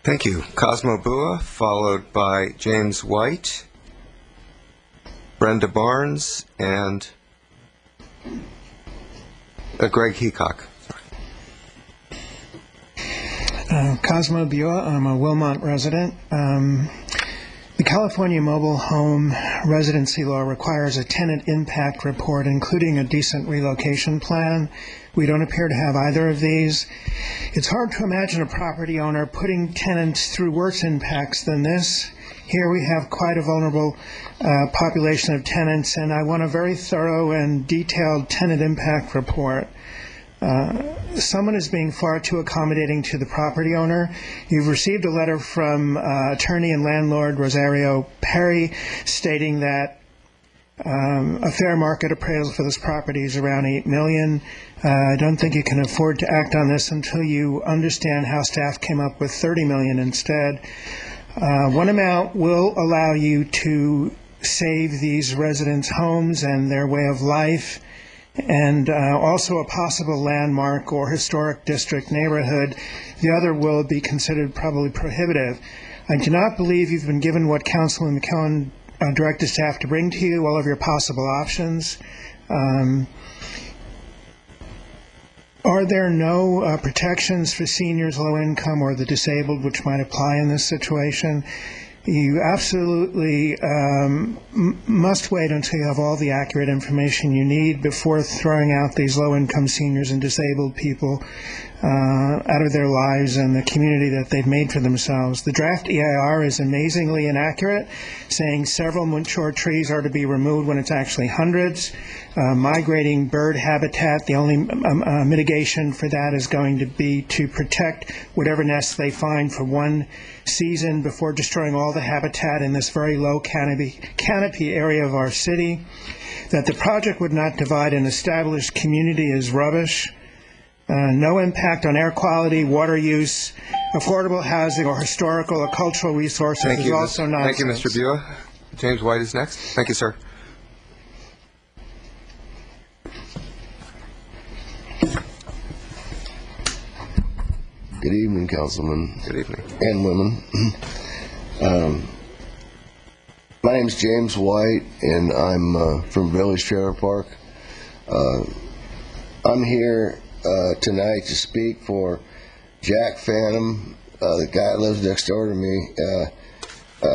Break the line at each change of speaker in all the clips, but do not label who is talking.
Thank you. Cosmo Bua, followed by James White, Brenda Barnes, and Greg Heacock.
Cosmo Bua, I'm a Wilmot resident. The California Mobile Home Residency Law requires a tenant impact report, including a decent relocation plan. We don't appear to have either of these. It's hard to imagine a property owner putting tenants through worse impacts than this. Here we have quite a vulnerable population of tenants, and I want a very thorough and detailed tenant impact report. Someone is being far too accommodating to the property owner. You've received a letter from attorney and landlord Rosario Perry stating that a fair market appraisal for this property is around $8 million. I don't think you can afford to act on this until you understand how staff came up with $30 million instead. One amount will allow you to save these residents' homes and their way of life, and also a possible landmark or historic district neighborhood. The other will be considered probably prohibitive. I do not believe you've been given what Councilman McKellen directed staff to bring to you, all of your possible options. Are there no protections for seniors, low income, or the disabled which might apply in this situation? You absolutely must wait until you have all the accurate information you need before throwing out these low-income seniors and disabled people out of their lives and the community that they've made for themselves. The draft EIR is amazingly inaccurate, saying several mature trees are to be removed when it's actually hundreds. Migrating bird habitat, the only mitigation for that is going to be to protect whatever nests they find for one season before destroying all the habitat in this very low canopy area of our city. That the project would not divide an established community is rubbish. No impact on air quality, water use, affordable housing, or historical or cultural resources is also nonsense.
Thank you, Mr. Bua. James White is next. Thank you, sir.
Good evening, Councilman.
Good evening.
And women. My name is James White, and I'm from Village Trailer Park. I'm here tonight to speak for Jack Phantom, the guy that lives next door to me.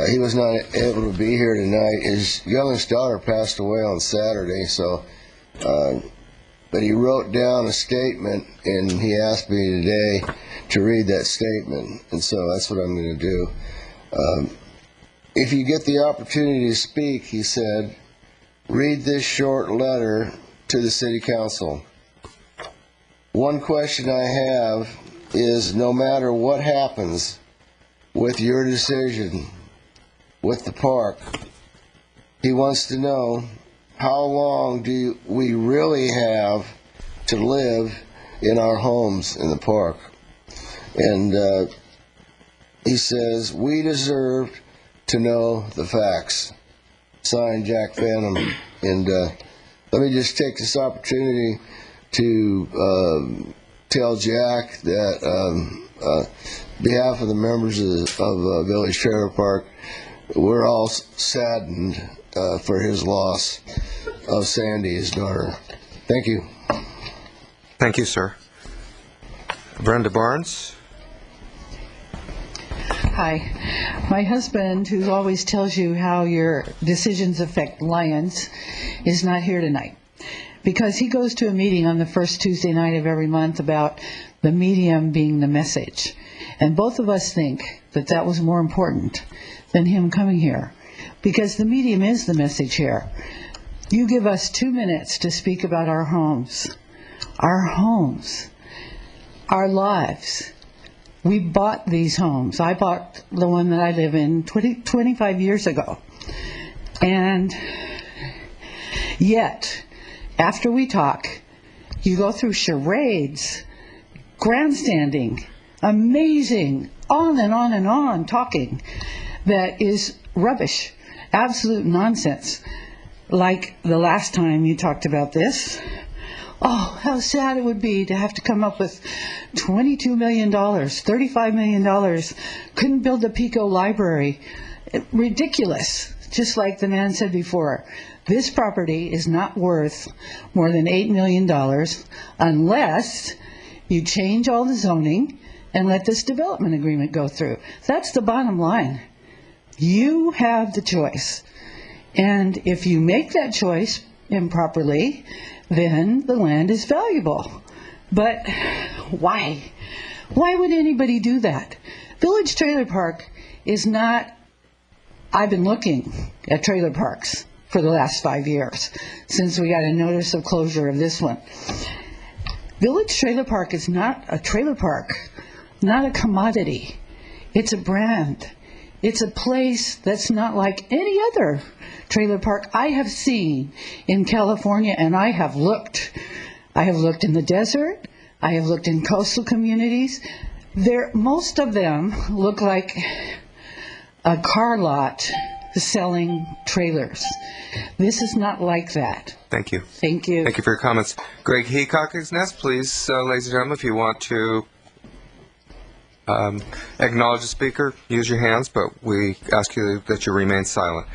He was not able to be here tonight. His youngest daughter passed away on Saturday, so but he wrote down a statement, and he asked me today to read that statement, and so that's what I'm going to do. If you get the opportunity to speak, he said, read this short letter to the City Council. One question I have is, no matter what happens with your decision with the park, he wants to know, how long do we really have to live in our homes in the park? And he says, we deserve to know the facts. Signed, Jack Phantom. And let me just take this opportunity to tell Jack that on behalf of the members of Village Trailer Park, we're all saddened for his loss of Sandy, his daughter. Thank you.
Thank you, sir. Brenda Barnes.
Hi. My husband, who always tells you how your decisions affect lions, is not here tonight because he goes to a meeting on the first Tuesday night of every month about the medium being the message. And both of us think that that was more important than him coming here, because the medium is the message here. You give us 2 minutes to speak about our homes, our lives. We bought these homes. I bought the one that I live in 25 years ago. And yet, after we talk, you go through charades, grandstanding, amazing, on and on and on talking that is rubbish, absolute nonsense. Like the last time you talked about this, Oh, how sad it would be to have to come up with $22 million, $35 million. Couldn't build the Pico Library. Ridiculous. Just like the man said before, this property is not worth more than $8 million unless you change all the zoning and let this development agreement go through. That's the bottom line. You have the choice. And if you make that choice improperly, then the land is valuable. But why? Why would anybody do that? Village Trailer Park is not, I've been looking at trailer parks for the last 5 years since we got a notice of closure of this one. Village Trailer Park is not a trailer park, not a commodity. It's a brand. It's a place that's not like any other trailer park I have seen in California, and I have looked. I have looked in the desert. I have looked in coastal communities. Most of them look like a car lot selling trailers. This is not like that.
Thank you.
Thank you.
Thank you for your comments. Greg Heacock is next. Please, ladies and gentlemen, if you want to acknowledge the speaker, use your hands, but we ask you that you remain silent.